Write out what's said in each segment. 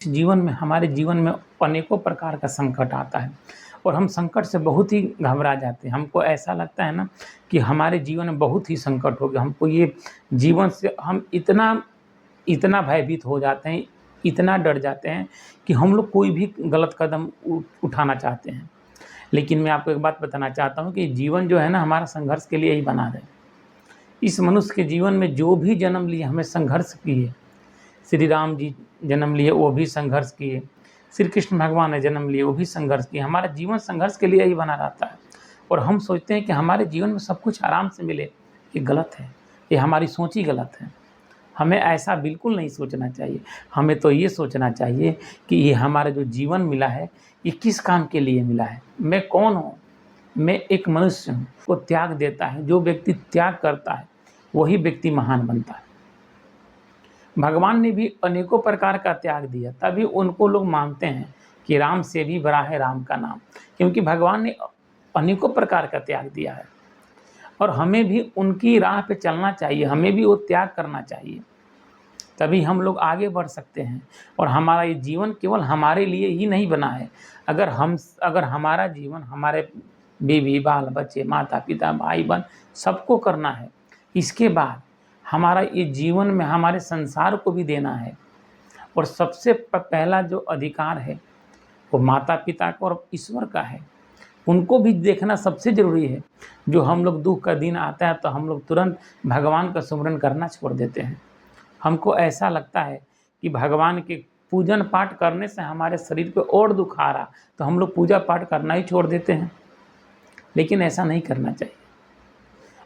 जीवन में हमारे जीवन में अनेकों प्रकार का संकट आता है और हम संकट से बहुत ही घबरा जाते हैं। हमको ऐसा लगता है ना कि हमारे जीवन में बहुत ही संकट हो गया, हमको ये जीवन से हम इतना इतना भयभीत हो जाते हैं, इतना डर जाते हैं कि हम लोग कोई भी गलत कदम उठाना चाहते हैं। लेकिन मैं आपको एक बात बताना चाहता हूँ कि जीवन जो है ना हमारा संघर्ष के लिए ही बना है। इस मनुष्य के जीवन में जो भी जन्म लिए हमें संघर्ष किए। श्री राम जी जन्म लिए वो भी संघर्ष किए, श्री कृष्ण भगवान ने जन्म लिए वो भी संघर्ष किए। हमारा जीवन संघर्ष के लिए ही बना रहता है और हम सोचते हैं कि हमारे जीवन में सब कुछ आराम से मिले। ये गलत है, ये हमारी सोच ही गलत है। हमें ऐसा बिल्कुल नहीं सोचना चाहिए। हमें तो ये सोचना चाहिए कि ये हमारा जो जीवन मिला है ये किस काम के लिए मिला है। मैं कौन हूँ? मैं एक मनुष्य हूँ। वो त्याग देता है, जो व्यक्ति त्याग करता है वही व्यक्ति महान बनता है। भगवान ने भी अनेकों प्रकार का त्याग दिया, तभी उनको लोग मानते हैं कि राम से भी बड़ा है राम का नाम, क्योंकि भगवान ने अनेकों प्रकार का त्याग दिया है। और हमें भी उनकी राह पे चलना चाहिए, हमें भी वो त्याग करना चाहिए, तभी हम लोग आगे बढ़ सकते हैं। और हमारा ये जीवन केवल हमारे लिए ही नहीं बना है। अगर हमारा जीवन हमारे बीवी बाल बच्चे माता पिता भाई बहन सबको करना है, इसके बाद हमारा ये जीवन में हमारे संसार को भी देना है। और सबसे पहला जो अधिकार है वो माता पिता का और ईश्वर का है, उनको भी देखना सबसे ज़रूरी है। जो हम लोग दुख का दिन आता है तो हम लोग तुरंत भगवान का सुमिरन करना छोड़ देते हैं। हमको ऐसा लगता है कि भगवान के पूजन पाठ करने से हमारे शरीर पे और दुख आ रहा तो हम लोग पूजा पाठ करना ही छोड़ देते हैं, लेकिन ऐसा नहीं करना चाहिए।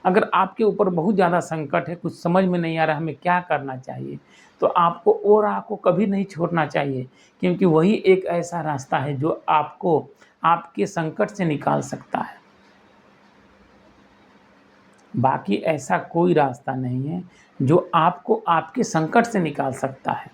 अगर आपके ऊपर बहुत ज़्यादा संकट है, कुछ समझ में नहीं आ रहा हमें क्या करना चाहिए, तो आपको वो राह को कभी नहीं छोड़ना चाहिए, क्योंकि वही एक ऐसा रास्ता है जो आपको आपके संकट से निकाल सकता है। बाकी ऐसा कोई रास्ता नहीं है जो आपको आपके संकट से निकाल सकता है।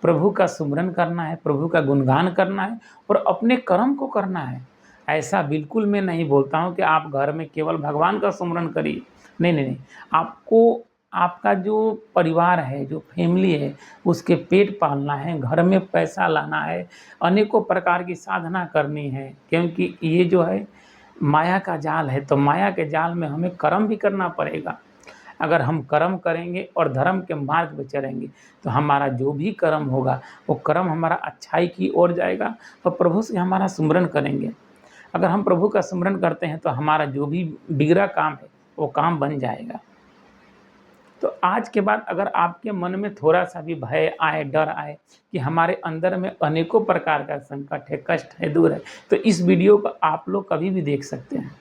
प्रभु का सुमिरन करना है, प्रभु का गुणगान करना है और अपने कर्म को करना है। ऐसा बिल्कुल मैं नहीं बोलता हूँ कि आप घर में केवल भगवान का सुमिरन करिए। नहीं नहीं नहीं, आपको आपका जो परिवार है, जो फैमिली है, उसके पेट पालना है, घर में पैसा लाना है, अनेकों प्रकार की साधना करनी है, क्योंकि ये जो है माया का जाल है। तो माया के जाल में हमें कर्म भी करना पड़ेगा। अगर हम कर्म करेंगे और धर्म के मार्ग पर चलेंगे तो हमारा जो भी कर्म होगा वो कर्म हमारा अच्छाई की ओर जाएगा और प्रभु से हमारा सुमिरन करेंगे। अगर हम प्रभु का सुमिरन करते हैं तो हमारा जो भी बिगड़ा काम है वो काम बन जाएगा। तो आज के बाद अगर आपके मन में थोड़ा सा भी भय आए, डर आए कि हमारे अंदर में अनेकों प्रकार का संकट है, कष्ट है, दूर है, तो इस वीडियो को आप लोग कभी भी देख सकते हैं।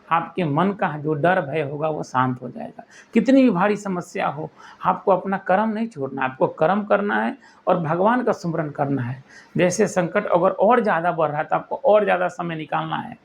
आपके मन का जो डर भय होगा वो शांत हो जाएगा। कितनी भी भारी समस्या हो, आपको अपना कर्म नहीं छोड़ना है, आपको कर्म करना है और भगवान का सुमिरन करना है। जैसे संकट अगर और ज़्यादा बढ़ रहा है तो आपको और ज़्यादा समय निकालना है।